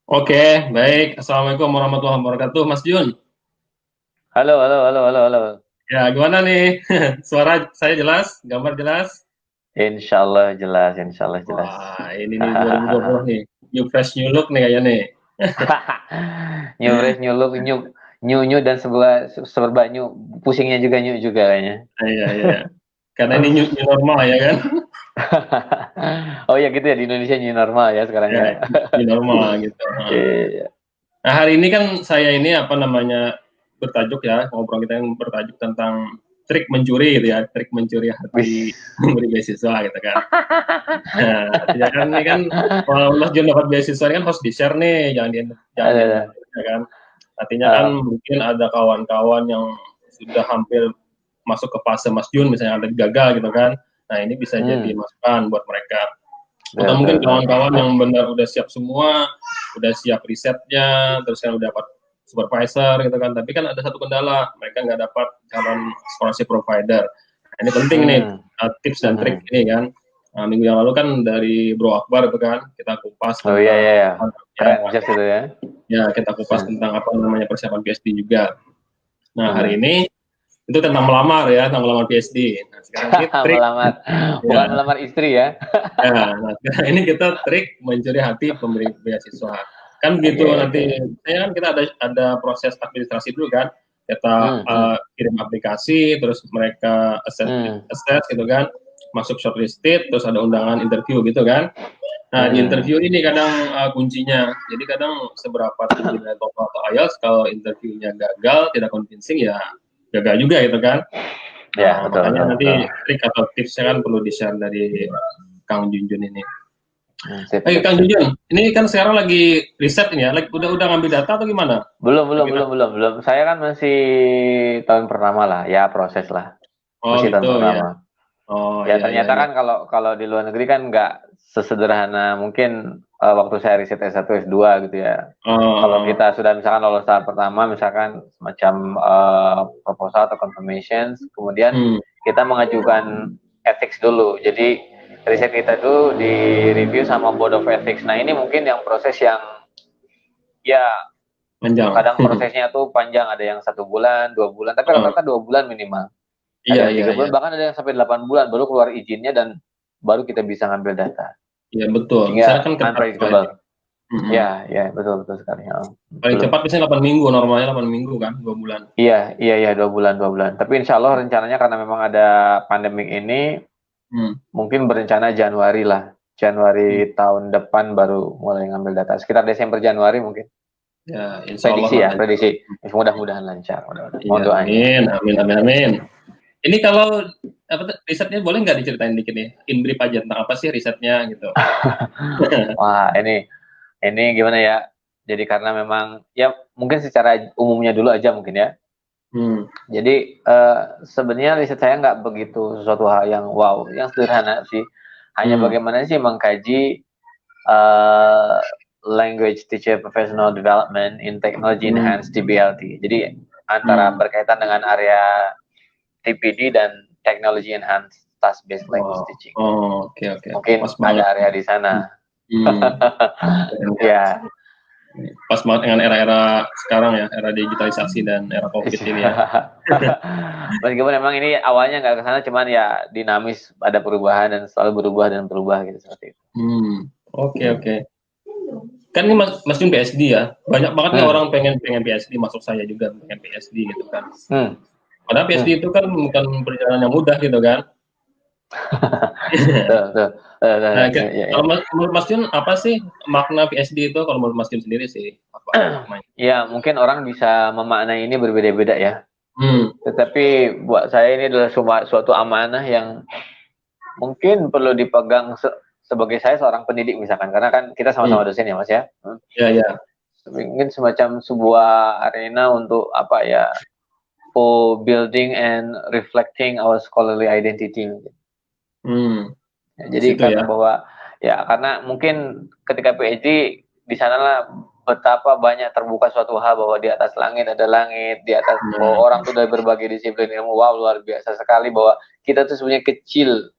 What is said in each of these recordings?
Oke, baik. Assalamualaikum warahmatullahi wabarakatuh, Mas Jun. Halo, halo, halo, halo, halo. Ya, gimana nih? Suara saya jelas, gambar jelas. Insya Allah jelas, insya Allah jelas. Wah, ini nih 2020 nih. New fresh, new look nih kayaknya nih. Nyubres, nyuluk, nyu dan seberba nyu, pusingnya juga nyu juga kayaknya. Iya, iya, iya. Karena ini new normal ya kan? Oh ya gitu ya di Indonesia new normal ya sekarang Ya, ya. new normal gitu. Iya. Nah, hari ini kan saya ini apa namanya bertajuk ya, ngobrol kita yang bertajuk tentang trik mencuri gitu ya, trik mencuri hati Wis. memberi beasiswa gitu kan. Nah, artinya kan ini kan kalau Mas Jun dapat beasiswa ini kan harus di-share nih, jangan diam Ada. aja kan. Artinya kan Uh, mungkin ada kawan-kawan yang sudah hampir masuk ke fase Mas Jun misalnya ada gagal gitu kan. Nah, ini bisa jadi hmm, masukan buat mereka. Atau betul, mungkin betul, betul. kawan-kawan yang benar udah siap semua, udah siap risetnya, terus kan udah dapat supervisor gitu kan. Tapi kan ada satu kendala, mereka nggak dapat calon scholarship provider. Nah, ini penting nih Hmm, tips dan trik hmm. ini kan. Nah, minggu yang lalu kan dari Bro Akbar itu kan kita kupas Oh iya, tentang iya, iya. ya, Keren Jeff itu ya. ya kita kupas Hmm. tentang apa namanya persiapan PhD juga. Nah hari Hmm. ini itu tentang melamar ya, tentang melamar PhD. Nah sekarang ini trik Melamar, ya, bukan melamar istri ya. ya, nah sekarang ini kita trik mencuri hati pemberi beasiswa. Kan Oke, gitu oke. nanti, saya kan kita ada proses administrasi dulu kan, kita Hmm, hmm, kirim aplikasi, terus mereka hmm, assess gitu kan, masuk shortlisted, terus ada undangan interview gitu kan. Nah di hmm. interview ini kadang kuncinya, jadi kadang seberapa tinggi nilai TOEFL atau IELTS, kalau interviewnya gagal, tidak convincing ya gagal juga gitu kan. Ya, Nah, betul, makanya betul, nanti betul. trik atau tipsnya kan perlu di-share dari Kang Junjun ini. Sip, Oke, sip, Kang sip. Junjun, ini kan sekarang lagi riset ini ya, udah ngambil data atau gimana? Belum, belum, Lagi belum, belum, belum. Saya kan masih tahun pertama lah, ya proses lah. oh Masih tahun gitu ya. pertama. Oh Ya iya iya ternyata iya. kan kalau kalau di luar negeri kan nggak sesederhana mungkin waktu saya riset S1 S2 gitu ya. Kalau Oh, kita sudah misalkan lolos tahap pertama, misalkan semacam proposal atau confirmations, kemudian hmm, kita mengajukan ethics dulu. Jadi riset kita itu di review sama Board of Ethics. Nah ini mungkin yang proses yang ya panjang. kadang prosesnya tuh panjang, ada yang 1 bulan, 2 bulan, tapi Oh, rata-rata 2 bulan minimal. iya Ada yang iya tiga iya. bulan, bahkan ada yang sampai 8 bulan baru keluar izinnya dan baru kita bisa ngambil data. Iya betul. Misalnya Sehingga kan ketat soalnya. unpredictable. Mm-mm. Ya, ya, betul, betul sekali. Ya. Paling Betul. cepat biasanya 8 minggu, normalnya 8 minggu kan, 2 bulan. Iya, iya, iya, 2 bulan, 2 bulan. Tapi insya Allah rencananya karena memang ada pandemik ini, Hmm. mungkin berencana Januari lah. Hmm. Januari tahun depan baru mulai ngambil data. Sekitar Desember Januari mungkin. Ya, insya Allah Prediksi lah ya, lancar. prediksi. Mudah-mudahan lancar. Mudah-mudahan. Iya, Mohon doanya. amin, amin, amin, amin. Ini kalau apa risetnya boleh nggak diceritain dikit nih? In brief aja tentang apa sih risetnya gitu. Wah, ini gimana ya? Jadi karena memang ya mungkin secara umumnya dulu aja mungkin ya. Hmm. Jadi sebenarnya riset saya nggak begitu sesuatu hal yang wow, yang sederhana sih. Hanya Hmm. bagaimana sih mengkaji uh, language teacher professional development in technology Hmm. enhanced TBLT. Jadi antara Hmm. berkaitan dengan area TPD dan technology enhanced task based language Wow. teaching. Oh, oke oke oke. Pas Mungkin banget. ada area di sana. Hmm. Keren, keren. Ya. Pas banget dengan era-era sekarang ya, era digitalisasi dan era COVID ini ya. Meskipun memang ini awalnya nggak ke sana, cuman ya dinamis, ada perubahan dan selalu berubah dan berubah gitu seperti itu. Hmm. Oke oke. Kan ini Mas Jun PSD ya. Banyak banget nih Hmm, orang pengen pengen PSD, masuk saya juga pengen PSD gitu kan. hmm, Padahal PSD hmm. itu kan bukan perjalanan yang mudah gitu kan. Tuh, tuh. Nah, Ya, ya, kalau ya. menurut Mas Jun apa sih makna PSD itu kalau menurut Mas Jun sendiri sih apa maknanya? Ya, mungkin orang bisa memaknai ini berbeda-beda ya. Hmm. Tetapi buat saya ini adalah suatu amanah yang mungkin perlu dipegang sebagai saya seorang pendidik misalkan, karena kan kita Hmm. sama-sama dosen ya Mas ya. Ya ya. Mungkin semacam sebuah arena untuk apa ya, for building and reflecting our scholarly identity. Hmm. Ya, Di jadi situ karena ya. bahwa ya karena mungkin ketika PhD di sanalah betapa banyak terbuka suatu hal bahwa di atas langit ada langit, di atas bahwa Nah, orang tuh dari berbagai disiplin ilmu, wow luar biasa sekali bahwa kita tuh sebenarnya kecil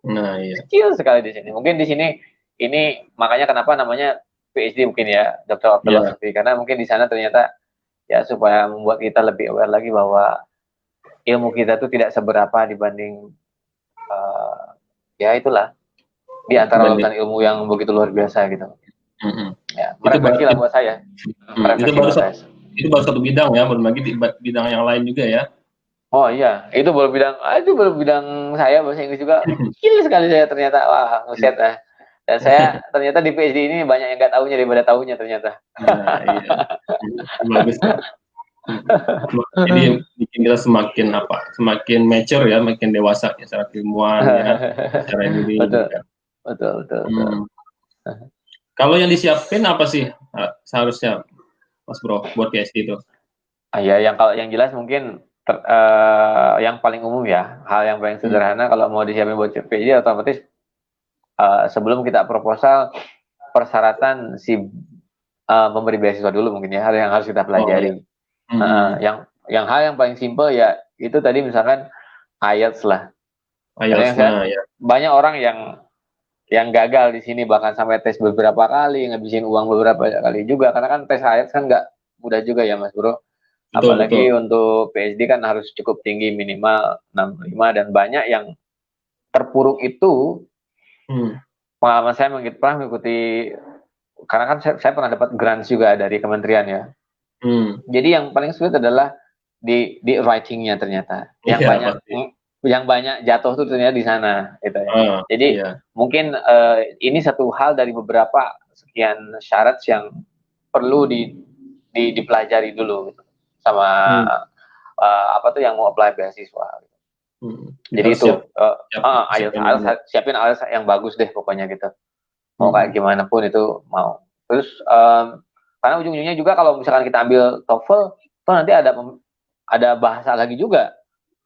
Nah, iya. Kecil sekali di sini. Mungkin di sini ini makanya kenapa namanya PhD mungkin ya, Doctor of Iya, Philosophy, karena mungkin di sana ternyata ya supaya membuat kita lebih aware lagi bahwa ilmu kita tuh tidak seberapa dibanding ya itulah di antara dibanding. lautan ilmu yang begitu luar biasa gitu. Mm-mm. Ya, Itu baru merefleksi lah buat saya. itu Merefleksi baru buat satu saya. itu baru satu bidang ya, belum lagi di bidang yang lain juga ya. Oh iya, itu baru bidang saya bahasa Inggris juga. Kecil sekali saya ternyata. Wah, Iya. nguset lah. Dan saya ternyata di PhD ini banyak yang nggak tahunya daripada tahunya ternyata. Nah, iya. Bagus tuh. Jadi bikin kita semakin apa? Semakin mature ya, makin dewasa ya secara ilmuwan ya, secara ini gitu betul, kan. betul, betul, betul. Hmm. Kalau yang disiapin apa sih seharusnya Mas Bro buat PhD itu? Ya, yang kalau yang jelas mungkin yang paling umum ya, hal yang paling Hmm. sederhana kalau mau disiapin buat PhD otomatis sebelum kita proposal persyaratan si pemberi beasiswa dulu mungkin ya, hal yang harus kita Oh ya. pelajari. Hmm. Yang hal yang paling simple ya itu tadi misalkan IELTS lah. Karena IELTS, yang saya nah ya. banyak orang yang gagal di sini bahkan sampai tes beberapa kali, ngabisin uang beberapa kali juga karena kan tes IELTS kan nggak mudah juga ya Mas Bro. Betul, Apalagi betul. untuk PhD kan harus cukup tinggi minimal 65 dan banyak yang terpuruk itu Hmm. pengalaman saya pernah mengikuti karena kan saya pernah dapat grants juga dari kementerian ya. Hmm. Jadi yang paling sulit adalah di writing-nya ternyata. Iya pasti. Yang banyak jatuh tuh ternyata di sana gitu ya. Ah, Jadi iya. mungkin ini satu hal dari beberapa sekian syarat yang perlu dipelajari dulu gitu. Sama Hmm. apa tuh yang mau apply beasiswa. Hmm. Jadi Jadi harus itu siapin dulu. IELTS, siapin IELTS yang bagus deh pokoknya gitu. Mau kayak Hmm. gimana pun itu mau. Terus karena ujung-ujungnya juga kalau misalkan kita ambil TOEFL, toh nanti ada bahasa lagi juga.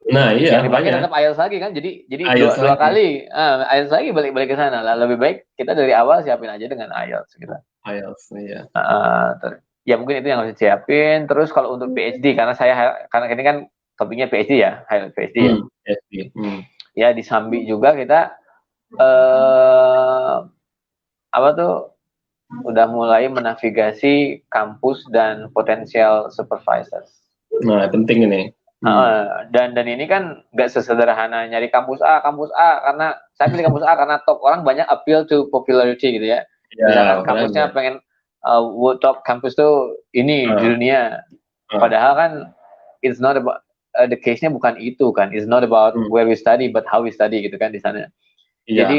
Nah iya Yang dipakai makanya tetap IELTS lagi kan. Jadi IELTS dua lagi. kali IELTS lagi balik-balik ke sana. Lah lebih baik kita dari awal siapin aja dengan IELTS gitu. IELTS iya. Ya mungkin itu yang harus disiapin. Terus kalau untuk PhD karena ini kan topiknya PhD ya, highlight PhD ya. SD. Ya di Sambi juga kita eh apa tuh udah mulai menavigasi kampus dan potensial supervisors. Nah penting ini. Dan ini kan nggak sesederhana nyari kampus A karena saya pilih kampus A karena top orang banyak appeal to popularity gitu ya. Ya Misalkan makanya. kampusnya pengen world top kampus tuh ini di Ah, dunia. ah, Padahal kan it's not about the case-nya bukan itu kan. It's not about hmm. where we study but how we study gitu kan di sana. Iya. Jadi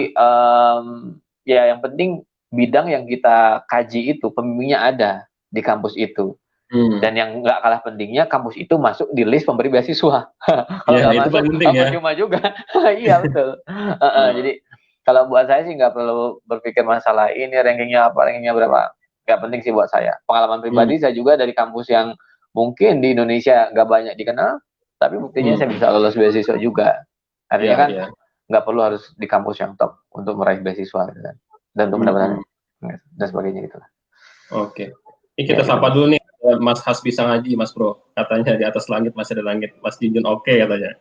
ya yang penting bidang yang kita kaji itu pembimbingnya ada di kampus itu. Hmm. Dan yang nggak kalah pentingnya kampus itu masuk di list pemberi beasiswa. Kalau Ya nggak itu masuk, paling penting ya. percuma juga. Iya betul. Ah, Jadi kalau buat saya sih nggak perlu berpikir masalah ini rankingnya berapa. Nggak penting sih buat saya. Pengalaman hmm. pribadi saya juga dari kampus yang mungkin di Indonesia nggak banyak dikenal, tapi buktinya saya bisa lolos beasiswa juga. Artinya Ya, kan ya. nggak perlu harus di kampus yang top untuk meraih beasiswa gitu kan. Dan untuk mendapatkan Hmm. dan sebagainya gitu. Oke. Ini Ya kita gitu sapa mas. dulu nih Mas Hasbi Sangaji, Mas Bro. Katanya di atas langit masih ada langit. Mas Junjun oke katanya.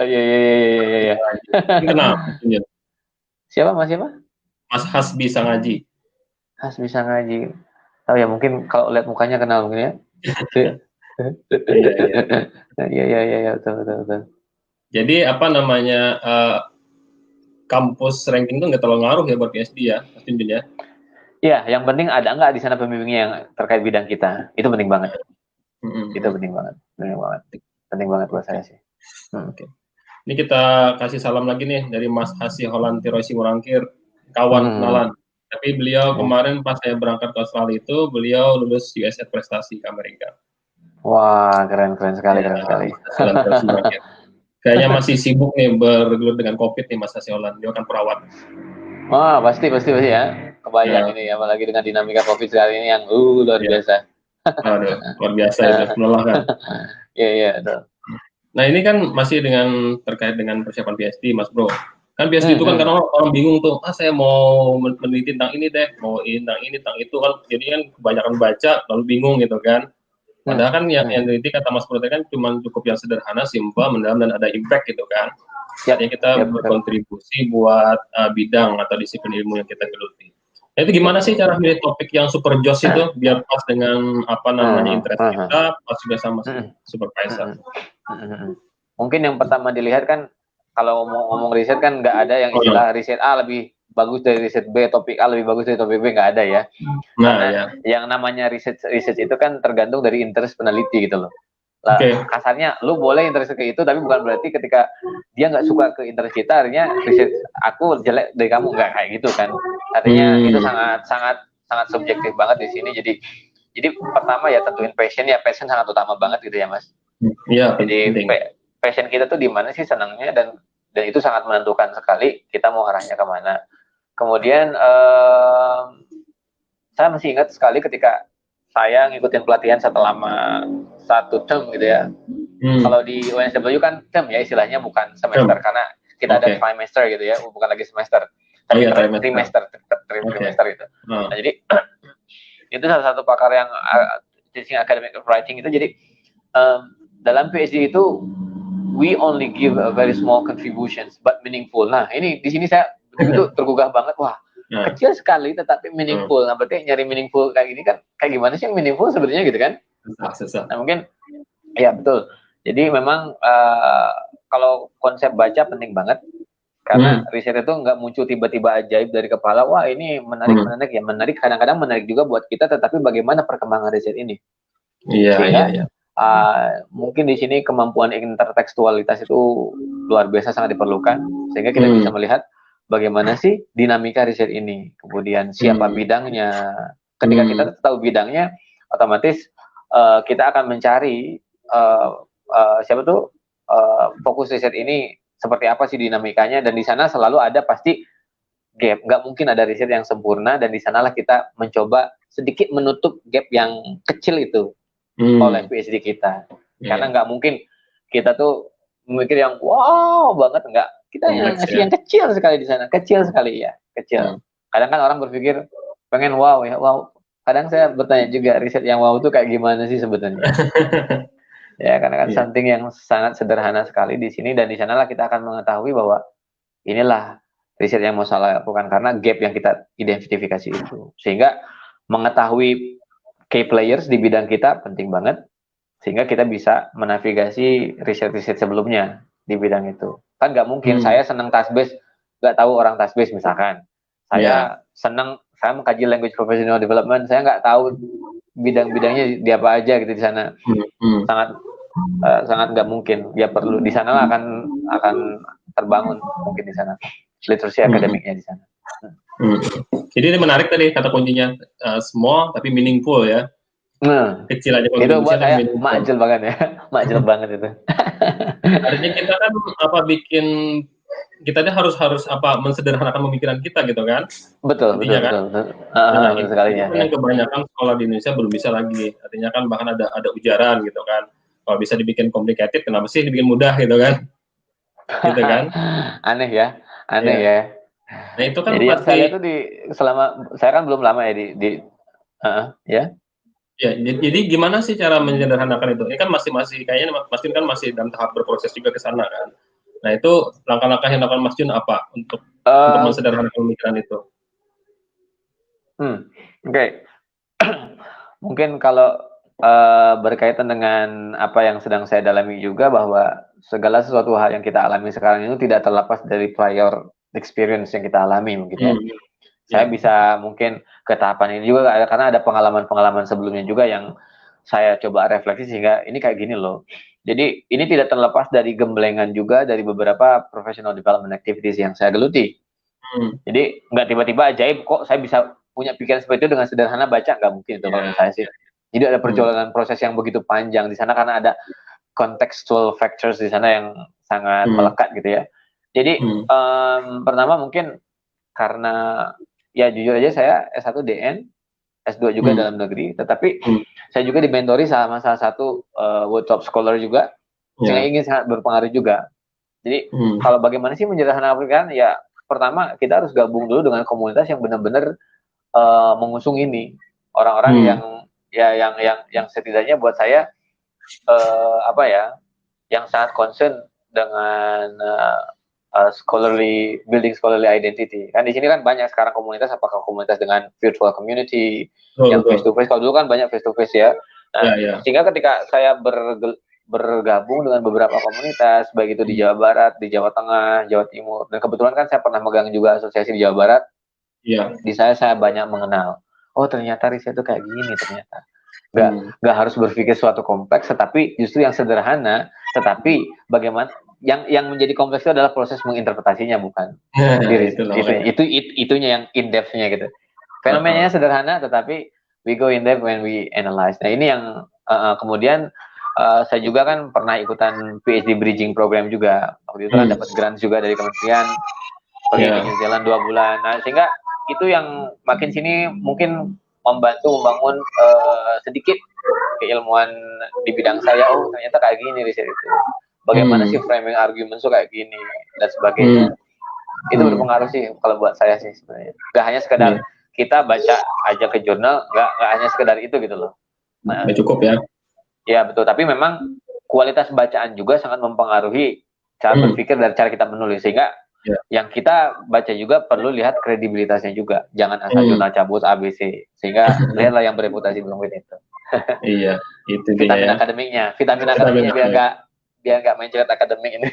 Iya iya iya iya iya. Ya. Ini kenal Mas Junjun? Siapa mas siapa? Mas Hasbi Sangaji. Has bisa ngaji. Oh ya mungkin kalau lihat mukanya kenal mungkin ya. Iya, iya. Iya iya iya ya, betul betul betul. Jadi apa namanya kampus ranking itu nggak terlalu ngaruh ya buat PhD ya, Mas Junjun ya. Ya, yang penting ada nggak di sana pembimbingnya yang terkait bidang kita. Itu penting banget. Itu Hmm. penting banget. Penting banget. Penting banget buat saya sih. Oke. Ini kita kasih salam lagi nih dari Mas Hasi Holland Tirosi Murangkir, kawan Hmm. kenalan. Tapi beliau Ya. kemarin pas saya berangkat ke Australia itu, beliau lulus USS prestasi ke Amerika. Wah, keren keren sekali Ya, keren sekali. Mas Hasi Holland Tirosi Murangkir. Kayaknya masih sibuk nih bergelut dengan COVID nih Mas Hasi Holland. Dia kan perawat. Wah, pasti pasti pasti ya. Kebayang Ya, ini apalagi dengan dinamika Covid sekali ini yang luar ya. biasa. Aduh, luar biasa itu, melelahkan. Iya iya betul. Nah ini kan masih terkait dengan persiapan PhD, Mas Bro. Kan PhD Hmm, itu kan hmm. karena orang bingung tuh, saya mau meneliti tentang ini deh, mau ini tentang itu kan, jadi kan kebanyakan baca lalu bingung gitu kan. Hmm, Padahal kan yang hmm. teliti kata Mas Bro tadi kan cuma cukup yang sederhana, simpel, mendalam dan ada impact gitu kan. Artinya kita berkontribusi buat bidang atau disiplin ilmu yang kita geluti. Nah, itu gimana sih cara milih topik yang super joss itu biar pas dengan apa namanya interest kita, pas juga sama supervisor. Mungkin yang pertama dilihat kan, kalau ngomong riset kan nggak ada yang istilah riset A lebih bagus dari riset B, topik A lebih bagus dari topik B, nggak ada ya. Karena yang namanya riset itu kan tergantung dari interest peneliti gitu loh. Lah, kasarnya lu boleh interest ke itu, tapi bukan berarti ketika dia nggak suka ke interest kita, artinya riset aku jelek dari kamu, nggak kayak gitu kan. Artinya itu sangat subjektif banget di sini. Jadi pertama ya tentuin passion sangat utama banget gitu ya Mas. Iya. Jadi passion kita tuh di mana sih senangnya, dan itu sangat menentukan sekali kita mau arahnya kemana. Kemudian saya masih ingat sekali ketika saya ngikutin pelatihan selama 1 term gitu ya. Kalau di UNSW kan term ya istilahnya, bukan semester, karena kita ada trimester gitu ya, bukan lagi semester, tapi trimester gitu. Nah, jadi itu salah satu pakar yang teaching academic writing itu. Jadi dalam PhD itu we only give a very small contributions but meaningful. Nah, ini di sini saya begitu tergugah banget. Wah, kecil sekali tetapi meaningful. Nah, berarti nyari meaningful kayak gini kan, kayak gimana sih yang meaningful sebenarnya gitu kan? Nah, mungkin ya betul. Jadi memang kalau konsep baca penting banget, karena riset itu nggak muncul tiba-tiba ajaib dari kepala. Wah, ini menarik ya, menarik. Kadang-kadang menarik juga buat kita, tetapi bagaimana perkembangan riset ini? Iya. Mungkin di sini kemampuan intertekstualitas itu luar biasa, sangat diperlukan, sehingga kita bisa melihat bagaimana sih dinamika riset ini, kemudian siapa bidangnya. Ketika kita tahu bidangnya, otomatis kita akan mencari siapa tuh fokus riset ini seperti apa sih dinamikanya, dan di sana selalu ada pasti gap. Nggak mungkin ada riset yang sempurna, dan di sanalah kita mencoba sedikit menutup gap yang kecil itu oleh PhD kita. Karena nggak mungkin kita tuh memikir yang wow banget, nggak. Kita yang ngasih yang kecil sekali di sana, kecil sekali ya, kecil. Kadang kan orang berpikir pengen wow ya, wow. Kadang saya bertanya juga, riset yang wow itu kayak gimana sih sebetulnya? Ya, karena kan something yang sangat sederhana sekali di sini, dan di sanalah kita akan mengetahui bahwa inilah riset yang mau saya lakukan, karena gap yang kita identifikasi itu. Sehingga mengetahui key players di bidang kita penting banget, sehingga kita bisa menavigasi riset-riset sebelumnya di bidang itu. Kan nggak mungkin saya senang task-based, nggak tahu orang task-based misalkan. Saya senang, saya mengkaji language professional development, saya nggak tahu bidang-bidangnya di apa aja gitu di sana. Sangat nggak mungkin. Ya perlu di sana akan terbangun mungkin di sana literasi akademiknya di sana. Jadi ini menarik tadi kata kuncinya, small tapi meaningful ya. Kecil aja itu buat saya makjil banget ya, makjil banget itu. Artinya kita kan bikin kita harus mensederhanakan pemikiran kita gitu kan. Betul. Nah, itu sekalinya. Yang kebanyakan sekolah di Indonesia belum bisa lagi. Artinya kan bahkan ada ujaran gitu kan. Kalau bisa dibikin complicated, kenapa sih dibikin mudah gitu kan? Gitu kan? Aneh ya. Nah, itu kan jadi yang saya lihat tuh selama saya kan belum lama ya ya. Ya, jadi gimana sih cara menyederhanakan itu? Ini kan masih kayaknya Mas Jun kan masih dalam tahap berproses juga ke sana kan. Nah, itu langkah-langkah yang dilakukan Mas Jun apa untuk mensederhanakan pemikiran itu? Oke. Mungkin kalau berkaitan dengan apa yang sedang saya dalami juga, bahwa segala sesuatu hal yang kita alami sekarang itu tidak terlepas dari prior experience yang kita alami mungkin ya. Saya bisa mungkin ke tahapan ini juga karena ada pengalaman-pengalaman sebelumnya juga yang saya coba refleksi, sehingga ini kayak gini loh. Jadi ini tidak terlepas dari gemblengan juga dari beberapa professional development activities yang saya geluti. Jadi nggak tiba-tiba ajaib kok saya bisa punya pikiran seperti itu dengan sederhana baca, nggak mungkin itu kalau menurut saya sih. Jadi ada perjalanan proses yang begitu panjang di sana, karena ada contextual factors di sana yang sangat melekat gitu ya. Jadi pertama mungkin karena ya jujur aja saya S1 DN, S2 juga dalam negeri, tetapi saya juga dimentori sama salah satu World Top Scholar juga, yang ingin sangat berpengaruh juga. Jadi kalau bagaimana sih menyederhanakan, ya pertama kita harus gabung dulu dengan komunitas yang benar-benar mengusung ini, orang-orang yang setidaknya buat saya yang sangat concern dengan building scholarly identity. Kan di sini kan banyak sekarang komunitas, apakah komunitas dengan virtual community, yang face to face. Kalau dulu kan banyak face to face ya. Nah, sehingga ketika saya bergabung dengan beberapa komunitas, baik itu di Jawa Barat, di Jawa Tengah, Jawa Timur, dan kebetulan kan saya pernah megang juga asosiasi di Jawa Barat. Di saya banyak mengenal. Oh ternyata riset itu kayak gini ternyata. Nggak harus berpikir suatu kompleks, tetapi justru yang sederhana, tetapi bagaimana yang menjadi kompleks itu adalah proses menginterpretasinya, bukan itunya yang in depth-nya gitu. Fenomenanya sederhana, tetapi we go in depth when we analyze. Nah ini yang kemudian saya juga kan pernah ikutan PhD bridging program juga. Waktu itu kan dapat grant juga dari kementerian, pergi ke New Zealand 2 bulan. Nah sehingga itu yang makin sini mungkin membantu membangun sedikit keilmuan di bidang saya. Oh ternyata kayak gini riset itu. Bagaimana sih framing argument tuh kayak gini dan sebagainya. Itu berpengaruh sih kalau buat saya sih sebenarnya. Gak hanya sekedar kita baca aja ke jurnal, gak hanya sekedar itu gitu loh. Nah, cukup ya. Ya betul, tapi memang kualitas bacaan juga sangat mempengaruhi cara berpikir dan cara kita menulis, sehingga yang kita baca juga perlu lihat kredibilitasnya juga. Jangan asal jurnal cabut ABC, sehingga lihatlah yang bereputasi belum itu. Iya, itu vitamin akademiknya biar nggak main cerita akademik ini.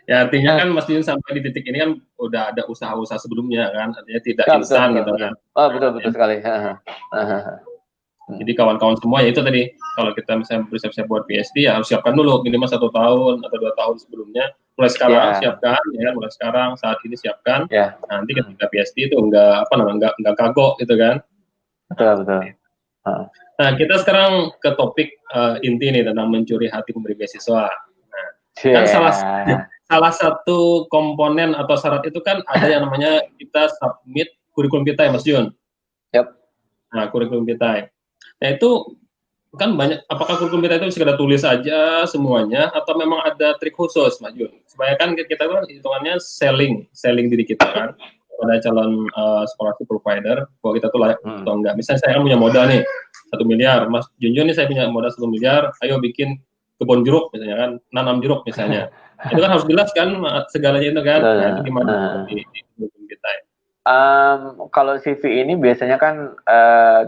Ya artinya kan Mas Jun sampai di titik ini kan udah ada usaha-usaha sebelumnya kan, artinya tidak instan gitu kan. Oh betul sekali. Jadi kawan-kawan semua ya itu tadi, kalau kita misalnya bersiap-siap buat PhD ya harus siapkan dulu minimal 1 tahun atau 2 tahun sebelumnya. Mulai sekarang siapkan ya, mulai sekarang saat ini siapkan. Nanti ketika PhD itu enggak kagok gitu kan. Betul. Nah, kita sekarang ke topik inti nih tentang mencuri hati pemberi beasiswa. Nah, kan salah satu komponen atau syarat itu kan ada yang namanya kita submit kurikulum kita ya Mas Jun. Nah, kurikulum kita. Nah, itu kan banyak, apakah kurikulum kita itu sekedar tulis saja semuanya atau memang ada trik khusus Mas Jun? Supaya kan kita kan hitungannya selling diri kita kan. Pada calon scholarship provider, bahwa kita tuh layak atau enggak. Misalnya saya kan punya modal nih 1 miliar, Mas Junjun nih saya punya modal 1 miliar, ayo bikin kebun jeruk misalnya kan, nanam jeruk misalnya. Itu kan harus jelas kan segalanya itu kan. Nah, itu gimana di kita? Kalau CV ini biasanya kan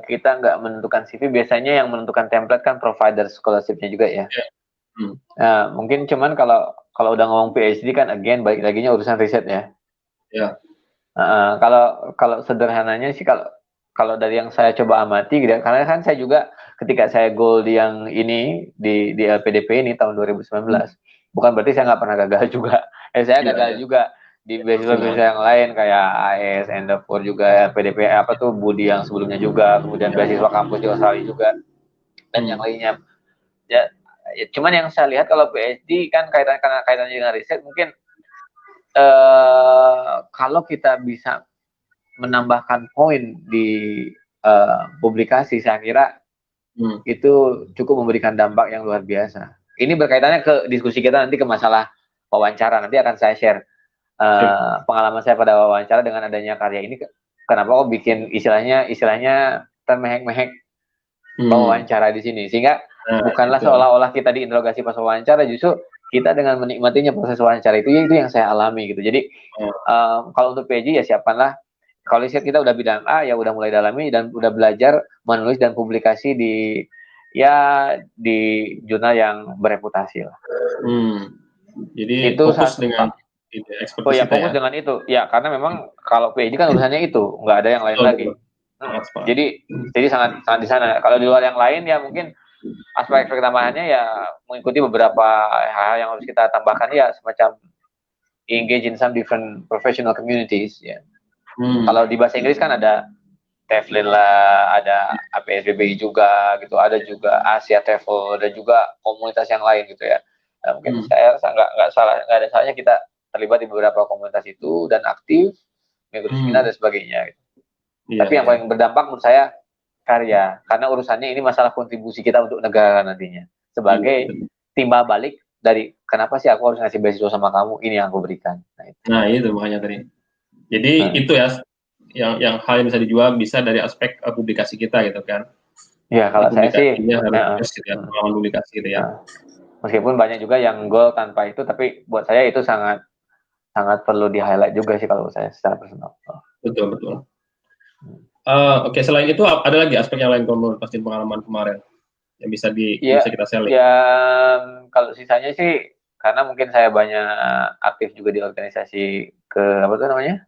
kita nggak menentukan CV, biasanya yang menentukan template kan provider scholarship-nya juga ya. Nah, mungkin cuman kalau udah ngomong PhD kan again balik laginya urusan riset ya. Kalau sederhananya sih kalau dari yang saya coba amati gitu, karena kan saya juga ketika saya goal di yang ini di LPDP ini tahun 2019, bukan berarti saya nggak pernah gagal juga. Saya gagal juga di beasiswa-beasiswa yang lain kayak AS, Endeavor juga, LPDP Budi yang sebelumnya juga, kemudian beasiswa kampus di Australia juga dan yang lainnya. Ya, cuman yang saya lihat kalau PhD kan kaitannya dengan riset mungkin kalau kita bisa menambahkan poin di publikasi, saya kira itu cukup memberikan dampak yang luar biasa. Ini berkaitannya ke diskusi kita nanti ke masalah wawancara. Nanti akan saya share pengalaman saya pada wawancara dengan adanya karya ini. Kenapa kok bikin istilahnya termehek-mehek wawancara di sini, sehingga bukanlah seolah-olah kita diinterogasi pas wawancara, justru kita dengan menikmatinya proses wawancara itu yang saya alami gitu. Jadi kalau untuk PhD ya siapkanlah, kalau riset kita udah bidang A ya udah mulai dalami dan udah belajar menulis dan publikasi di jurnal yang bereputasi lah. Jadi itu fokus dengan fokus dengan itu ya, karena memang kalau PhD kan urusannya itu nggak ada yang lain lagi. Jadi sangat di sana. Kalau di luar yang lain ya mungkin aspek tambahannya ya mengikuti beberapa hal yang harus kita tambahkan ya, semacam engage in some different professional communities ya. Kalau di bahasa Inggris kan ada TEFL lah, ada APSBBI juga gitu, ada juga Asia TEFL, dan juga komunitas yang lain gitu ya. Nah, mungkin saya rasa nggak ada salahnya kita terlibat di beberapa komunitas itu dan aktif mengikuti seminar dan sebagainya gitu. Tapi yang paling berdampak menurut saya karya, karena urusannya ini masalah kontribusi kita untuk negara nantinya sebagai timbal balik dari kenapa sih aku harus ngasih beasiswa sama kamu, ini yang aku berikan. Nah itu makanya tadi. Jadi itu ya yang hal yang bisa dijual bisa dari aspek publikasi kita gitu kan. Ya kalau saya sih harus gitu ya, pengalaman publikasi gitu ya. Meskipun banyak juga yang goal tanpa itu, tapi buat saya itu sangat sangat perlu di highlight juga sih kalau saya secara personal. Betul betul. Oke, selain itu ada lagi aspek yang lain kalau pasti pengalaman kemarin yang bisa bisa kita share. Ya, kalau sisanya sih karena mungkin saya banyak aktif juga di organisasi apa tuh namanya?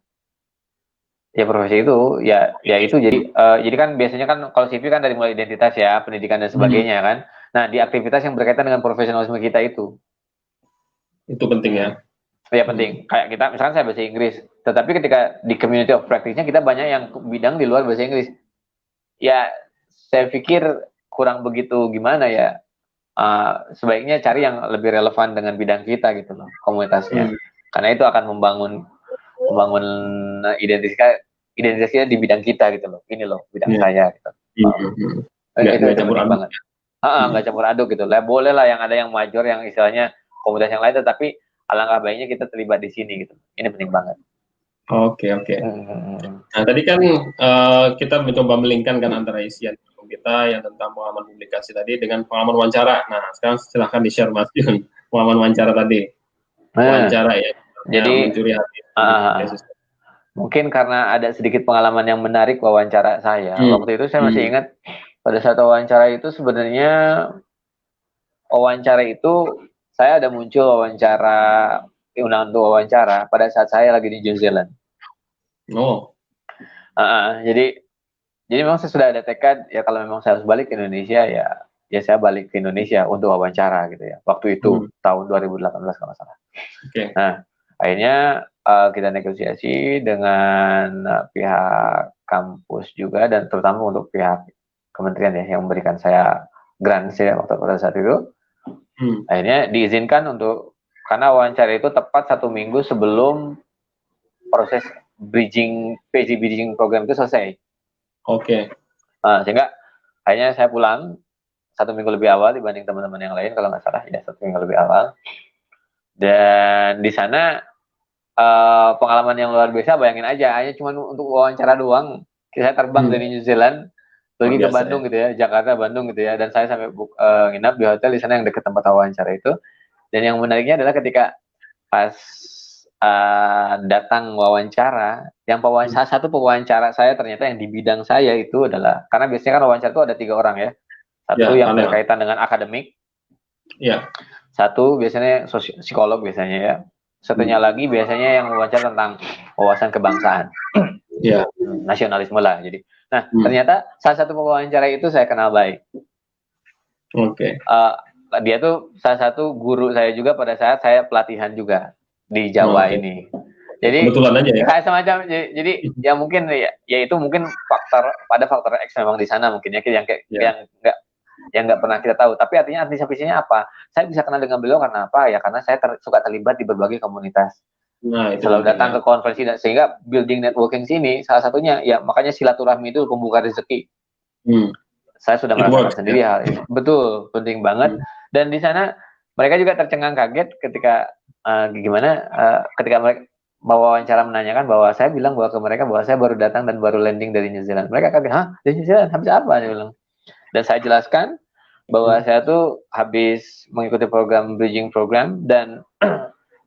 Ya profesi itu, ya itu jadi kan biasanya kan kalau CV kan dari mulai identitas ya, pendidikan dan sebagainya kan. Nah, di aktivitas yang berkaitan dengan profesionalisme kita itu. Itu penting ya. Ya penting. Kayak kita misalkan saya bahasa Inggris, tetapi ketika di community of practice-nya kita banyak yang bidang di luar bahasa Inggris. Ya, saya pikir kurang begitu gimana ya. Sebaiknya cari yang lebih relevan dengan bidang kita gitu loh, komunitasnya. Karena itu akan membangun identitasnya di bidang kita gitu loh. Ini loh bidang saya gitu. Itu campur penting banget. Nggak campur aduk gitu. Lah boleh lah yang ada yang major yang istilahnya komunitas yang lain, tetapi alangkah baiknya kita terlibat di sini gitu. Ini penting banget. Oke. Nah tadi kan kita mencoba melingkan kan antara isian kita yang tentang pengalaman publikasi tadi dengan pengalaman wawancara. Nah sekarang silahkan di-share Mas Jun pengalaman wawancara tadi. Wawancara ya. Jadi mencuri hati. Mungkin karena ada sedikit pengalaman yang menarik wawancara saya. Waktu itu saya masih ingat pada saat wawancara itu sebenarnya saya ada muncul undangan untuk wawancara pada saat saya lagi di New Zealand. Jadi memang saya sudah ada tekad ya kalau memang saya harus balik ke Indonesia ya saya balik ke Indonesia untuk wawancara gitu ya. Waktu itu tahun 2018 kalau nggak salah. Nah, akhirnya kita negosiasi dengan pihak kampus juga dan terutama untuk pihak kementerian ya yang memberikan saya grant ya pada saat itu. Akhirnya diizinkan karena wawancara itu tepat 1 minggu sebelum proses PhD bridging program itu selesai. Sehingga akhirnya saya pulang 1 minggu lebih awal dibanding teman-teman yang lain kalau nggak salah ya 1 minggu lebih awal. Dan di sana pengalaman yang luar biasa, bayangin aja hanya cuma untuk wawancara doang. Saya terbang dari New Zealand pergi ke Bandung gitu ya, Jakarta Bandung gitu ya, dan saya sampai nginap di hotel di sana yang dekat tempat wawancara itu. Dan yang menariknya adalah ketika pas datang wawancara, salah satu pewawancara saya ternyata yang di bidang saya itu adalah, karena biasanya kan wawancara itu ada 3 orang ya, satu yang berkaitan dengan akademik, satu biasanya psikolog biasanya ya, satunya lagi biasanya yang wawancara tentang wawasan kebangsaan, nasionalisme lah. Jadi, nah ternyata salah satu pewawancara itu saya kenal baik. Dia tuh salah satu guru saya juga pada saat saya pelatihan juga di Jawa ini. Jadi kebetulan aja ya. Kayak semacam jadi ya mungkin ya itu mungkin faktor X memang di sana mungkin ya yang nggak pernah kita tahu. Tapi artinya antisipasinya apa? Saya bisa kenal dengan beliau karena apa? Ya karena saya suka terlibat di berbagai komunitas. Selalu datang ke konferensi dan sehingga building networking sini salah satunya ya makanya silaturahmi itu pembuka rezeki. Saya sudah merasakan sendiri hal ini. Betul, penting banget. Dan di sana mereka juga tercengang kaget ketika ketika mereka wawancara menanyakan bahwa saya bilang bahwa ke mereka bahwa saya baru datang dan baru landing dari New Zealand. Mereka kaget, "Hah? Dari New Zealand? Habis apa?" Dia bilang. Dan saya jelaskan bahwa saya tuh habis mengikuti program bridging program dan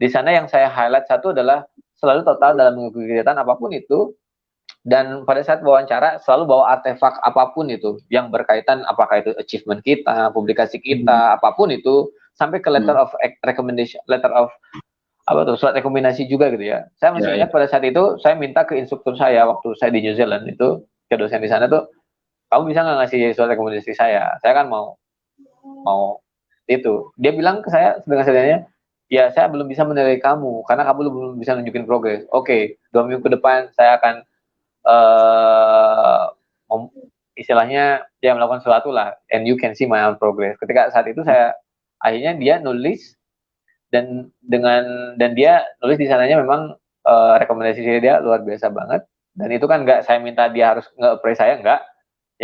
di sana yang saya highlight satu adalah selalu total dalam mengikuti kegiatan apapun itu. Dan pada saat wawancara selalu bawa artefak apapun itu yang berkaitan apakah itu achievement kita, publikasi kita, apapun itu sampai ke letter of recommendation, surat rekomendasi juga gitu ya. Saya masih ingat pada saat itu saya minta ke instruktur saya waktu saya di New Zealand itu, ke dosen di sana tuh, kamu bisa nggak ngasih surat rekomendasi saya kan mau itu. Dia bilang ke saya dengan sederhananya, ya saya belum bisa menilai kamu karena kamu belum bisa nunjukin progres. Oke, 2 minggu ke depan saya akan istilahnya dia melakukan sesuatu lah, and you can see my own progress. Ketika saat itu saya akhirnya dia nulis dan dia nulis di sananya memang rekomendasi dia luar biasa banget, dan itu kan nggak saya minta dia harus nge-appraise saya, nggak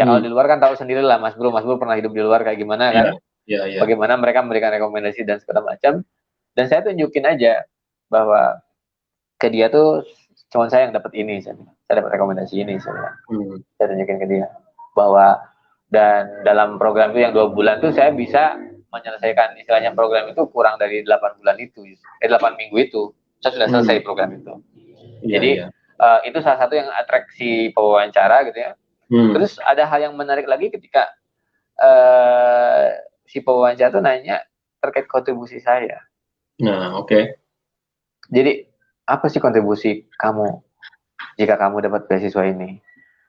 ya. Kalau di luar kan tahu sendiri lah Mas Bro pernah hidup di luar kayak gimana kan, bagaimana mereka memberikan rekomendasi dan segala macam, dan saya tunjukin aja bahwa ke dia tuh cuma saya yang dapat ini, saya dapat rekomendasi ini, saya tunjukin ke dia bahwa dan dalam program itu yang 2 bulan tuh saya bisa menyelesaikan istilahnya program itu kurang dari 8 bulan itu, 8 minggu itu saya sudah selesai program itu. Jadi itu salah satu yang atraksi pewawancara gitu ya. Terus ada hal yang menarik lagi ketika si pewawancara tuh nanya terkait kontribusi saya. Nah, oke. Jadi apa sih kontribusi kamu jika kamu dapat beasiswa ini?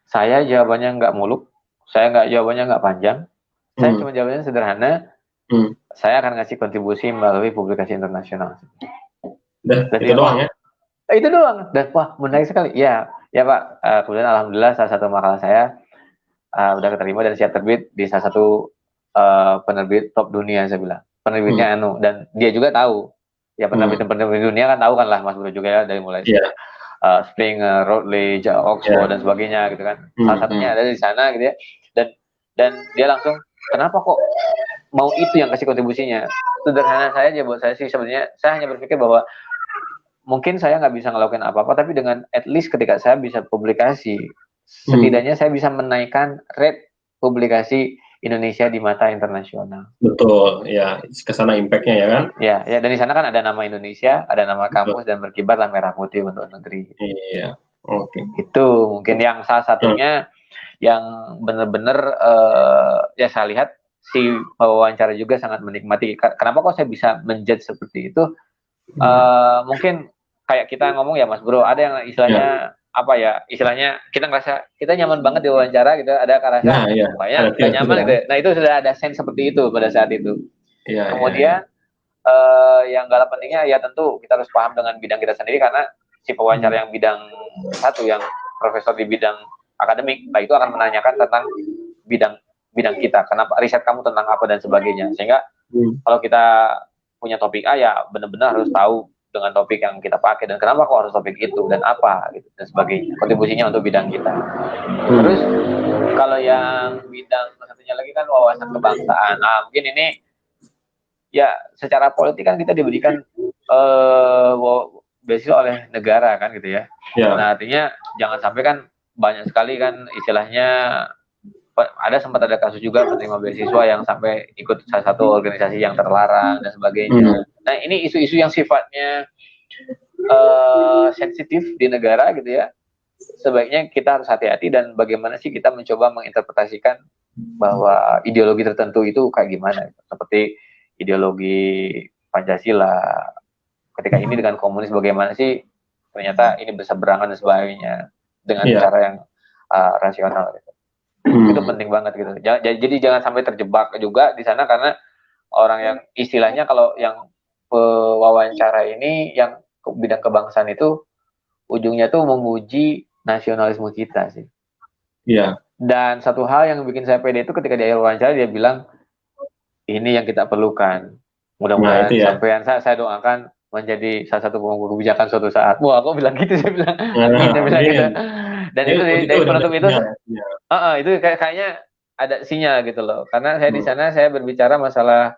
Saya jawabannya nggak muluk, jawabannya nggak panjang. Saya cuma jawabannya sederhana. Saya akan ngasih kontribusi melalui publikasi internasional. Itu doang ya? Itu doang. Dan wah, menarik sekali. Ya Pak. Kemudian alhamdulillah salah satu makalah saya udah keterima dan siap terbit di salah satu penerbit top dunia, saya bilang. Penerbitnya dan dia juga tahu. Ya penerbit dunia kan tahu kan lah Mas Bro juga ya, dari mulai Springer, Routledge, Oxford dan sebagainya gitu kan. Salah satunya ada di sana gitu ya. Dan dia langsung, kenapa kok mau itu yang kasih kontribusinya? Sederhana saya aja, buat saya sih sebenarnya saya hanya berpikir bahwa mungkin saya nggak bisa ngelakuin apa-apa, tapi dengan at least ketika saya bisa publikasi, setidaknya saya bisa menaikkan rate publikasi Indonesia di mata internasional. Betul, ya, kesana impact-nya ya kan? Ya, dan di sana kan ada nama Indonesia, ada nama kampus, dan berkibarlah merah putih untuk negeri. Iya, oke. Itu mungkin yang salah satunya yang benar-benar ya saya lihat si pewawancara juga sangat menikmati. Kenapa kok saya bisa menjudge seperti itu? Mungkin kayak kita ngomong ya Mas Bro, ada yang istilahnya apa ya, istilahnya kita ngerasa kita nyaman banget di wawancara gitu, ada rasa kayak nggak nyaman gitu. Nah itu sudah ada sense seperti itu pada saat itu. Kemudian yang gak kalah pentingnya ya tentu kita harus paham dengan bidang kita sendiri, karena si pewawancara yang bidang satu yang profesor di bidang akademik, nah itu akan menanyakan tentang bidang kita, kenapa riset kamu tentang apa dan sebagainya, sehingga kalau kita punya topik A ya benar-benar harus tahu dengan topik yang kita pakai dan kenapa kok harus topik itu dan apa gitu dan sebagainya, kontribusinya untuk bidang kita. Terus kalau yang bidang satunya lagi kan wawasan kebangsaan. Nah mungkin ini ya secara politik kan kita diberikan beasiswa oleh negara kan gitu ya. Nah artinya jangan sampai kan banyak sekali kan istilahnya sempat ada kasus juga penerima beasiswa yang sampai ikut salah satu organisasi yang terlarang dan sebagainya. Nah ini isu-isu yang sifatnya sensitif di negara gitu ya. Sebaiknya kita harus hati-hati dan bagaimana sih kita mencoba menginterpretasikan bahwa ideologi tertentu itu kayak gimana. Seperti ideologi Pancasila. Ketika ini dengan komunis bagaimana sih ternyata ini berseberangan dan sebagainya dengan cara yang rasional gitu. Itu penting banget gitu. Jadi jangan sampai terjebak juga di sana, karena orang yang istilahnya kalau yang pewawancara ini yang bidang kebangsaan itu ujungnya tuh menguji nasionalisme kita sih. Iya. Dan satu hal yang bikin saya pede itu ketika dia wawancara dia bilang ini yang kita perlukan. Mudah-mudahan sampean saya doakan menjadi salah satu pemangku kebijakan suatu saat. Wah, aku bilang gitu, saya bilang. Saya bilang gitu. Dan itu dari penutup itu, itu kayaknya ada sinyal gitu loh. Karena saya di sana saya berbicara masalah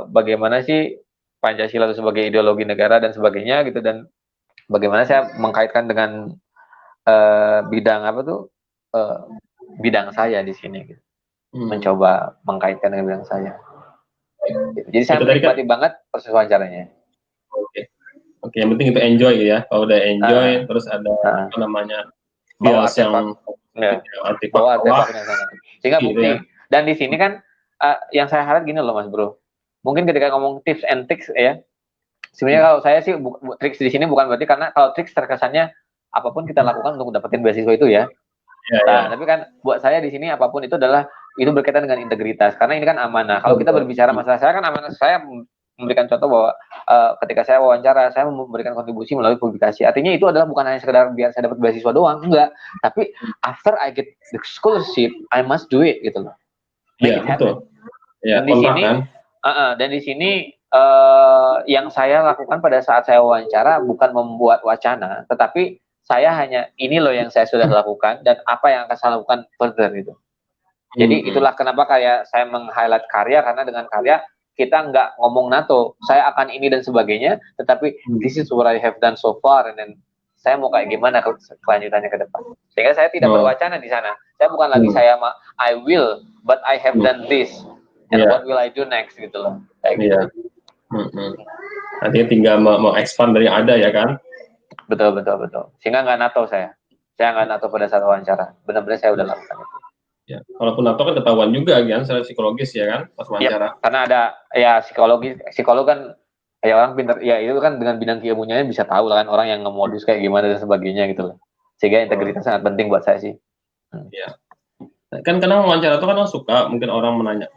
bagaimana sih Pancasila itu sebagai ideologi negara dan sebagainya gitu, dan bagaimana saya mengkaitkan dengan bidang apa tuh bidang saya di sini gitu. Mencoba mengkaitkan dengan bidang saya. Jadi saya menikmati banget proses wawancaranya. Oke, yang penting itu enjoy ya. Kalau udah enjoy, terus ada apa namanya bawa artefaknya sana. Sehingga bukti. Ya. Dan di sini kan yang saya harap gini loh Mas Bro. Mungkin ketika ngomong tips and tricks ya, sebenarnya kalau saya sih tricks di sini bukan berarti, karena kalau tricks terkesannya apapun kita lakukan untuk dapetin beasiswa itu ya. Tapi kan buat saya di sini apapun itu adalah itu berkaitan dengan integritas, karena ini kan amanah. Kalau kita berbicara masalah saya kan amanah, saya memberikan contoh bahwa ketika saya wawancara saya memberikan kontribusi melalui publikasi. Artinya itu adalah bukan hanya sekedar biar saya dapat beasiswa doang, enggak. Tapi after I get the scholarship, I must do it gitu loh. Iya betul. Dan di sini, dan di sini yang saya lakukan pada saat saya wawancara bukan membuat wacana, tetapi saya hanya ini loh yang saya sudah lakukan dan apa yang akan saya lakukan further gitu. Jadi itulah kenapa kayak saya meng-highlight karya, karena dengan karya kita nggak ngomong NATO, saya akan ini dan sebagainya, tetapi this is what I have done so far, and then saya mau kayak gimana kelanjutannya ke depan. Sehingga saya tidak berwacana di sana. Saya bukan lagi I will, but I have done this. and what will I do next gitu loh, kayak gitu. Artinya tinggal mau expand dari ada ya kan? Betul. Sehingga nggak nato saya nggak nato pada saat wawancara, benar-benar saya udah lakukan itu. Ya, walaupun nato kan ketahuan juga kan secara psikologis ya kan pas wawancara. Karena ada ya psikolog kan ya orang pintar ya, itu kan dengan bidang keilmuannya bisa tahu lah kan orang yang ngemodus kayak gimana dan sebagainya gitu loh. Sehingga integritas sangat penting buat saya sih. Ya. Kan kadang wawancara itu kan suka mungkin orang menanya,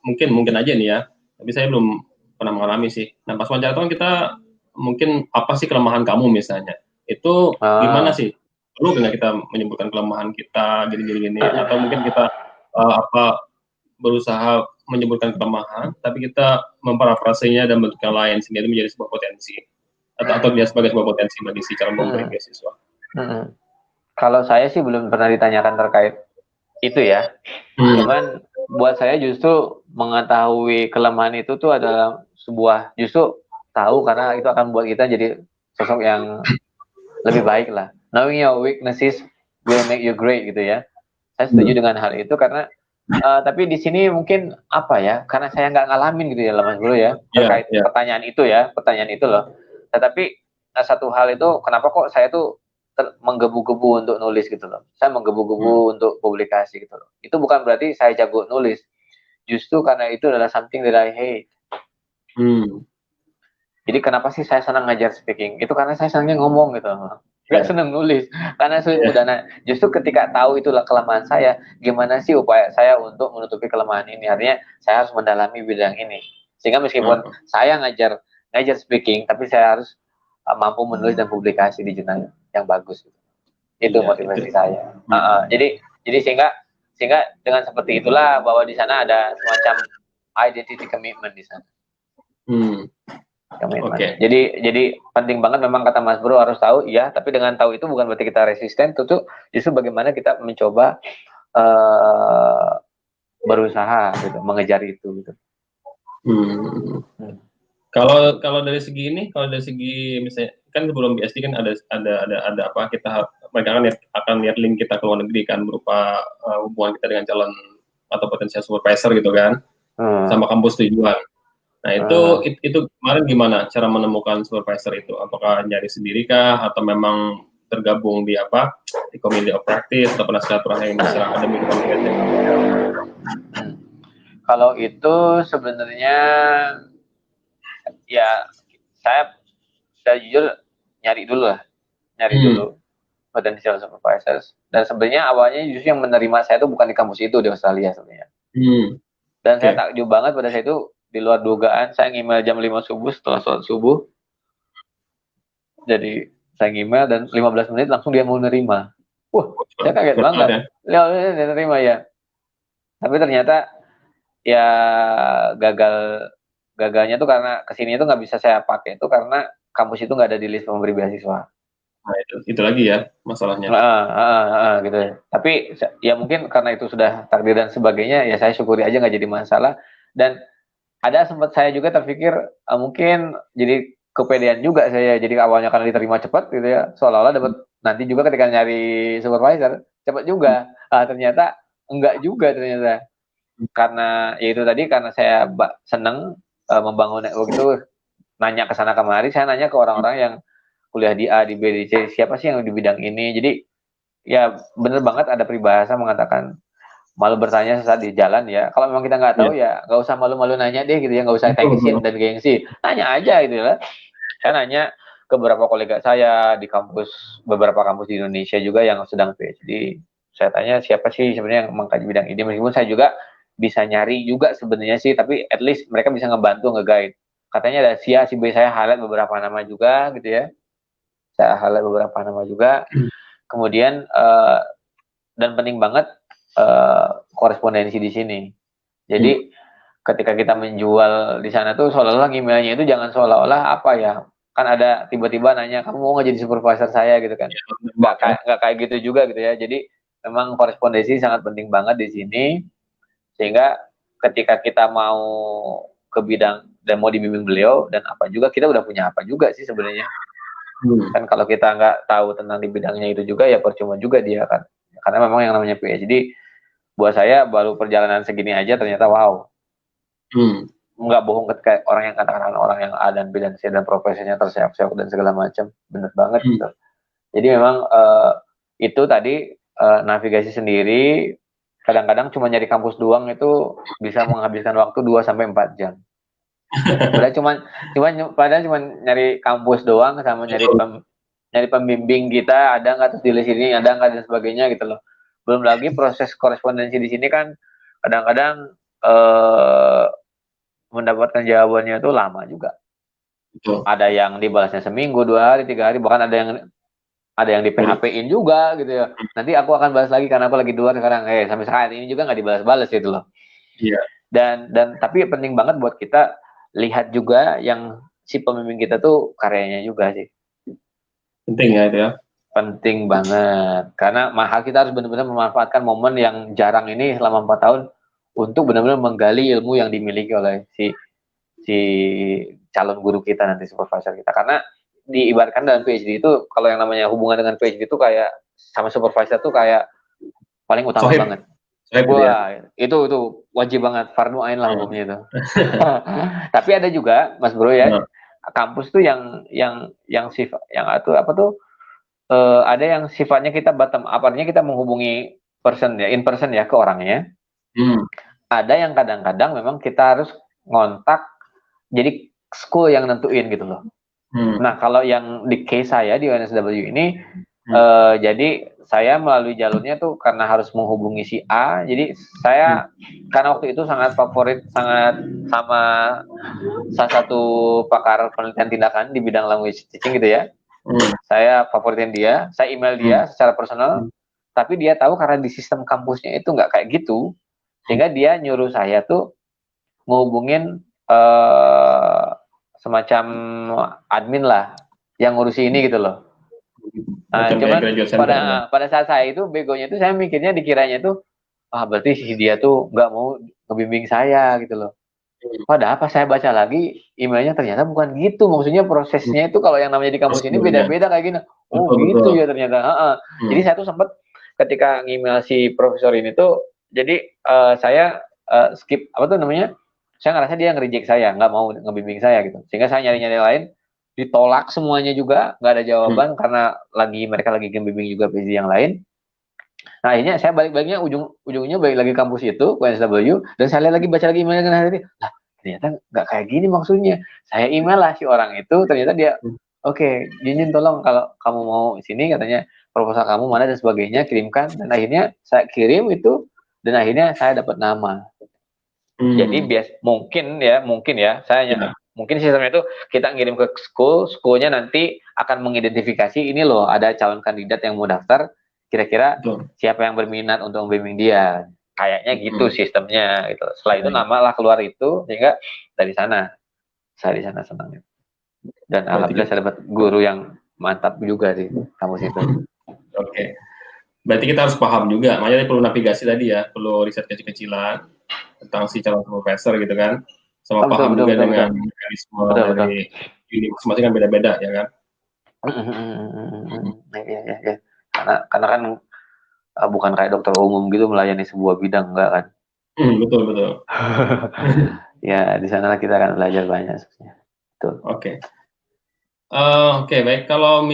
mungkin aja nih ya, tapi saya belum pernah mengalami sih. Nah pas wawancara itu kan kita mungkin apa sih kelemahan kamu misalnya, itu gimana sih? Perlu nggak kita menyebutkan kelemahan kita gini atau mungkin kita berusaha menyebutkan kelemahan, tapi kita memparafrasenya dan bentuk yang lain sehingga itu menjadi sebuah potensi atau dia sebagai sebuah potensi bagi si calon pemberi beasiswa. Kalau saya sih belum pernah ditanyakan terkait itu ya. Cuman buat saya justru mengetahui kelemahan itu tuh adalah sebuah justru tahu, karena itu akan buat kita jadi sosok yang lebih baik lah. Knowing your weaknesses will make you great gitu ya. Saya setuju dengan hal itu karena tapi di sini mungkin apa ya, karena saya nggak ngalamin gitu ya Mas Bro ya terkait pertanyaan itu loh. Tetapi satu hal itu kenapa kok saya tuh menggebu-gebu untuk nulis gitu loh. Saya menggebu-gebu untuk publikasi gitu loh. Itu bukan berarti saya jago nulis. Justru karena itu adalah something that I hate. Jadi kenapa sih saya senang ngajar speaking? Itu karena saya senangnya ngomong gitu loh. Gak seneng nulis karena justru ketika tahu itulah kelemahan saya, gimana sih upaya saya untuk menutupi kelemahan ini? Artinya saya harus mendalami bidang ini sehingga meskipun saya ngajar speaking, tapi saya harus mampu menulis dan publikasi di jurnal yang bagus. Itu motivasi saya. Jadi sehingga dengan seperti itulah bahwa di sana ada semacam identity commitment di sana. Okay. Jadi penting banget memang kata Mas Bro harus tahu ya, tapi dengan tahu itu bukan berarti kita resisten, itu justru bagaimana kita mencoba berusaha gitu, mengejar itu gitu. Kalau dari segi misalnya kan sebelum BSD kan ada apa, mereka akan lihat link kita ke luar negeri kan berupa hubungan kita dengan calon atau potensial supervisor gitu kan, sama kampus tujuan. Nah itu kemarin gimana cara menemukan supervisor itu? Apakah nyari sendiri kah atau memang tergabung di community of practice atau penasihat yang secara akademik? Kalau itu sebenarnya ya saya jujur nyari dulu potential supervisors, dan sebenarnya awalnya justru yang menerima saya itu bukan di kampus itu di Australia sebenarnya. Dan saya takjub banget pada saat itu. Di luar dugaan, saya nge-email jam 5 subuh setelah sholat subuh. Jadi saya nge-email dan 15 menit langsung dia mau nerima. Wah, saya kaget banget. Dia nerima ya. Tapi ternyata ya gagalnya tuh karena kesini itu nggak bisa saya pakai itu karena kampus itu nggak ada di list pemberi beasiswa. Nah itu lagi ya masalahnya. Gitu. Tapi ya mungkin karena itu sudah takdir dan sebagainya, ya saya syukuri aja nggak jadi masalah. Dan ada sempat saya juga terpikir mungkin jadi kepedean juga saya, jadi awalnya karena diterima cepat gitu ya, seolah-olah dapat nanti juga ketika nyari supervisor cepat juga. Ternyata enggak juga ternyata, karena ya itu tadi, karena saya seneng membangun network itu, nanya ke sana kemari, saya nanya ke orang-orang yang kuliah di A, di B, di C, siapa sih yang di bidang ini. Jadi ya bener banget ada peribahasa mengatakan malu bertanya sesaat di jalan ya. Kalau memang kita nggak tahu ya nggak usah malu-malu nanya deh gitu ya, nggak usah tensin dan gengsi, nanya aja gitu lah. Saya nanya ke beberapa kolega saya di beberapa kampus di Indonesia juga yang sedang PhD. Saya tanya siapa sih sebenarnya yang mengkaji bidang ini, meskipun saya juga bisa nyari juga sebenarnya sih, tapi at least mereka bisa ngebantu, nge-guide. Katanya ada si A, si B, saya highlight beberapa nama juga gitu ya. Kemudian dan penting banget korespondensi di sini. Jadi ketika kita menjual di sana tuh seolah-olah emailnya itu jangan seolah-olah apa ya, kan ada tiba-tiba nanya kamu mau nggak jadi supervisor saya gitu kan, nggak kayak gitu juga gitu ya. Jadi memang korespondensi sangat penting banget di sini, sehingga ketika kita mau ke bidang dan mau dibimbing beliau dan apa juga, kita udah punya apa juga sih sebenarnya. Kan kalau kita nggak tahu tentang di bidangnya itu juga ya percuma juga dia kan, karena memang yang namanya PhD buat saya baru perjalanan segini aja ternyata wow. nggak bohong ketika orang yang katakan orang yang A dan B dan C dan profesinya terseok-seok dan segala macam, bener banget gitu. Jadi memang itu tadi navigasi sendiri kadang-kadang cuma nyari kampus doang itu bisa menghabiskan waktu 2 sampai 4 jam. Padahal cuma nyari kampus doang sama nyari pembimbing kita ada nggak, terus di sini ada nggak dan sebagainya gitu loh. Belum lagi proses korespondensi di sini kan kadang-kadang mendapatkan jawabannya itu lama juga. Betul. Ada yang dibalasnya seminggu, 2 hari, 3 hari, bahkan ada yang di PHP-in juga gitu ya. Nanti aku akan balas lagi karena aku lagi luar sekarang. Sampai saat ini juga nggak dibalas-balas gitu loh. Iya. Dan tapi penting banget buat kita lihat juga yang si pembimbing kita tuh karyanya juga sih. Penting ya itu ya. Penting banget. Karena mahal, kita harus benar-benar memanfaatkan momen yang jarang ini selama 4 tahun untuk benar-benar menggali ilmu yang dimiliki oleh si calon guru kita nanti, supervisor kita. Karena diibaratkan dalam PhD itu, kalau yang namanya hubungan dengan PhD itu kayak sama supervisor tuh kayak paling utama banget. Wah, itu wajib banget, fardu ain lah hukumnya itu. Tapi ada juga, Mas Bro ya, kampus tuh yang sifat yang ada yang sifatnya kita bottom up, artinya kita menghubungi in person ya ke orangnya. Ada yang kadang-kadang memang kita harus ngontak, jadi school yang nentuin gitu loh. Nah, kalau yang di case saya di UNSW ini, jadi saya melalui jalurnya tuh karena harus menghubungi si A, jadi saya karena waktu itu sangat favorit, sangat sama salah satu pakar penelitian tindakan di bidang language teaching gitu ya. Saya favoritin dia, saya email dia secara personal, tapi dia tahu karena di sistem kampusnya itu nggak kayak gitu, sehingga dia nyuruh saya tuh ngehubungin semacam admin lah yang ngurusi ini gitu loh. Nah, cuman pada saat saya itu begonya itu saya mikirnya, dikiranya tuh berarti si dia tuh nggak mau ngebimbing saya gitu loh. Padahal pas saya baca lagi emailnya ternyata bukan gitu. Maksudnya prosesnya itu kalau yang namanya di kampus ini beda-beda kayak gini. Oh gitu ya ternyata. Jadi saya tuh sempat ketika ngemail si profesor ini tuh, jadi saya skip saya ngerasa dia nge-reject saya, nggak mau ngebimbing saya gitu. Sehingga saya nyari-nyari lain, ditolak semuanya juga, nggak ada jawaban karena mereka lagi ngebimbing juga PhD yang lain. Nah, akhirnya saya balik-baliknya ujungnya balik lagi kampus itu, UNSW, dan saya lihat lagi, baca lagi emailnya kan hari ini. Lah, ternyata nggak kayak gini maksudnya. Saya email lah si orang itu, ternyata dia, oke, Junjun tolong kalau kamu mau sini, katanya proposal kamu mana dan sebagainya, kirimkan. Dan akhirnya saya kirim itu, dan akhirnya saya dapat nama. Jadi mungkin ya, mungkin sistemnya itu kita ngirim ke schoolnya nanti akan mengidentifikasi ini loh, ada calon kandidat yang mau daftar, kira-kira siapa yang berminat untuk membimbing dia. Kayaknya gitu sistemnya gitu. Setelah itu nama lah keluar itu, sehingga dari sana saya di sana senang. Dan alhamdulillah saya dapat guru yang mantap juga di kampus itu. Oke. Berarti kita harus paham juga, makanya perlu navigasi tadi ya, perlu riset kecil-kecilan tentang si calon profesor gitu kan, sama paham juga dengan mekanisme dari unit masing-masing kan beda-beda ya kan. Ya. Karena kan bukan kayak dokter umum gitu melayani sebuah bidang, enggak kan? Betul. Ya, di sana kita akan belajar banyak sebenarnya. Betul. Oke, baik. Kalau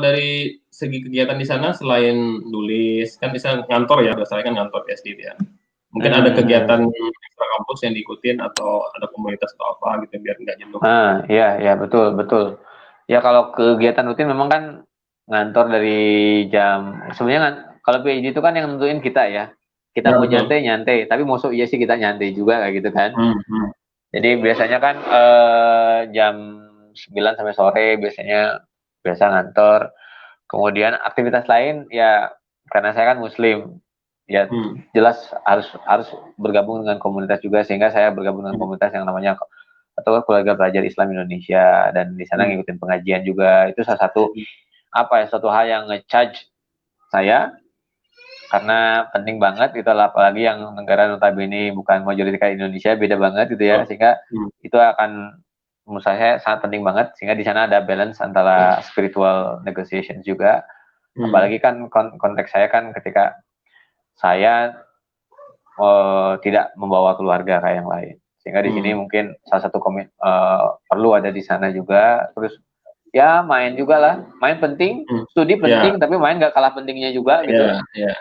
dari segi kegiatan di sana selain nulis, kan bisa ngantor ya, berdasarkan ngantor PhD ya. Mungkin ada kegiatan ekstra kampus yang diikutin atau ada komunitas atau apa gitu biar nggak jenuh. Iya, betul. Ya kalau kegiatan rutin memang kan ngantor dari jam, sebenarnya kalau PhD itu kan yang nentuin kita ya. Kita mau nyantai, tapi masuk iya sih kita nyantai juga kayak gitu kan. Jadi biasanya kan jam 9 sampai sore biasa ngantor. Kemudian aktivitas lain ya, karena saya kan muslim, ya jelas harus bergabung dengan komunitas juga, sehingga saya bergabung dengan komunitas yang namanya atau Keluarga Pelajar Islam Indonesia, dan di sana ngikutin pengajian juga. Itu salah satu satu hal yang nge-charge saya, karena penting banget itu, apalagi yang negara notabene bukan mayoritas Indonesia, beda banget gitu ya, sehingga itu akan, menurut saya sangat penting banget, sehingga di sana ada balance antara spiritual negotiation juga. Apalagi kan konteks saya kan ketika saya tidak membawa keluarga kayak yang lain, Sehingga di sini mungkin salah satu perlu ada di sana juga. Terus ya main juga lah, main penting, studi penting, tapi main nggak kalah pentingnya juga gitu.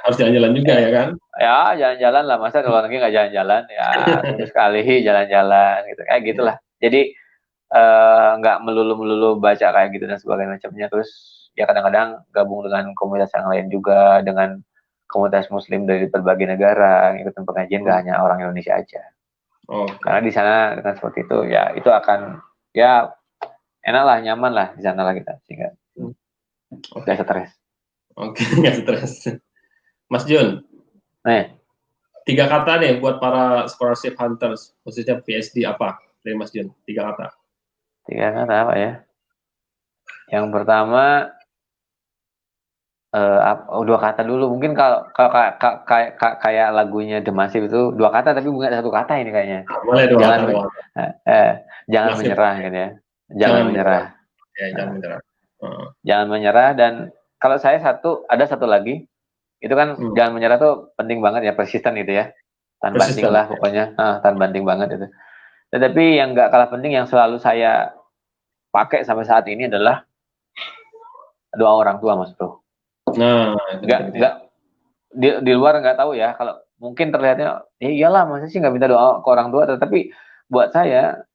Harus jalan-jalan juga ya kan? Ya jalan-jalan lah, masa di luar negeri nggak jalan-jalan ya, terus sekali jalan-jalan gitu, kayak gitulah. Jadi nggak melulu baca kayak gitu dan sebagainya macamnya. Terus ya kadang-kadang gabung dengan komunitas yang lain juga, dengan komunitas muslim dari berbagai negara, ikutin pengajian nggak hanya orang Indonesia aja. Karena di sana dengan seperti itu ya itu akan ya enak lah, nyaman lah di sana lah kita, sehingga nggak stres. Nggak stres. Mas Jun, 3 kata nih buat para scholarship hunters, khususnya PhD apa dari Mas Jun? 3 kata. 3 kata apa ya? Yang pertama 2 kata dulu. Mungkin kalau kayak lagunya The Massive itu 2 kata tapi bukan 1 kata ini kayaknya. Boleh 2 kata. Jangan menyerah gitu ya. Jangan menyerah. Jangan menyerah. Jangan menyerah, dan kalau saya ada satu lagi. Itu kan jangan menyerah tuh penting banget ya, persisten gitu ya. Tahan banting lah pokoknya. Tahan banting banget itu. Tetapi yang nggak kalah penting yang selalu saya pakai sampai saat ini adalah doa orang tua, Mas Bro. Nah, nggak di luar nggak tahu ya, kalau mungkin terlihatnya ya iyalah masa sih nggak minta doa ke orang tua, tetapi buat saya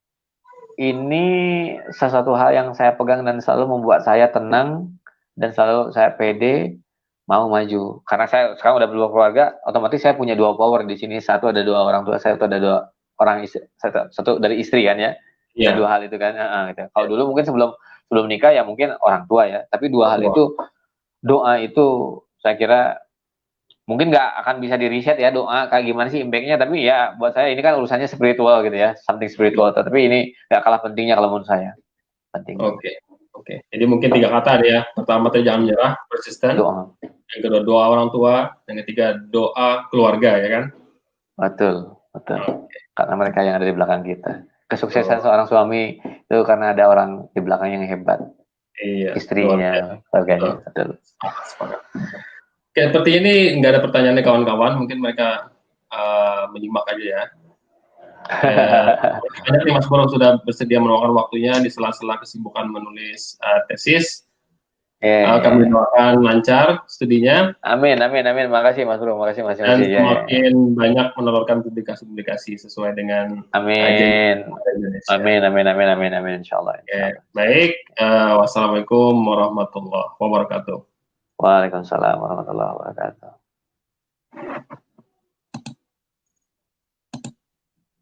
ini sesuatu hal yang saya pegang dan selalu membuat saya tenang dan selalu saya pede mau maju. Karena saya sekarang udah berkeluarga, otomatis saya punya 2 power di sini. Satu ada 2 orang tua saya, satu ada 2 orang istri, satu dari istri kan ya. Ada 2 hal itu kan. Gitu. Kalau dulu mungkin sebelum nikah ya mungkin orang tua ya, tapi 2 hal itu, doa itu saya kira mungkin nggak akan bisa di reset ya, doa kayak gimana sih impact-nya, tapi ya buat saya ini kan urusannya spiritual gitu ya, something spiritual, tapi ini nggak kalah pentingnya kalau menurut saya. Penting. Oke. Jadi mungkin 3 kata ya. Pertama tadi jangan menyerah, persisten. Doa. Yang kedua doa orang tua, yang ketiga doa keluarga ya kan? Betul. Karena mereka yang ada di belakang kita. Kesuksesan seorang suami itu karena ada orang di belakang yang hebat. Iya. Istrinya, keluarganya. Betul. Oke, seperti ini nggak ada pertanyaan nih kawan-kawan, mungkin mereka menyimak aja ya. Banyak nih Mas Bro sudah bersedia meluangkan waktunya di sela-sela kesibukan menulis tesis. Kami doakan lancar studinya. Amin. Makasih Mas Bro, makasih. Dan semakin banyak menelurkan publikasi sesuai dengan Amin, insyaallah. Baik, wassalamualaikum warahmatullahi wabarakatuh. Waalaikumsalam warahmatullahi wabarakatuh.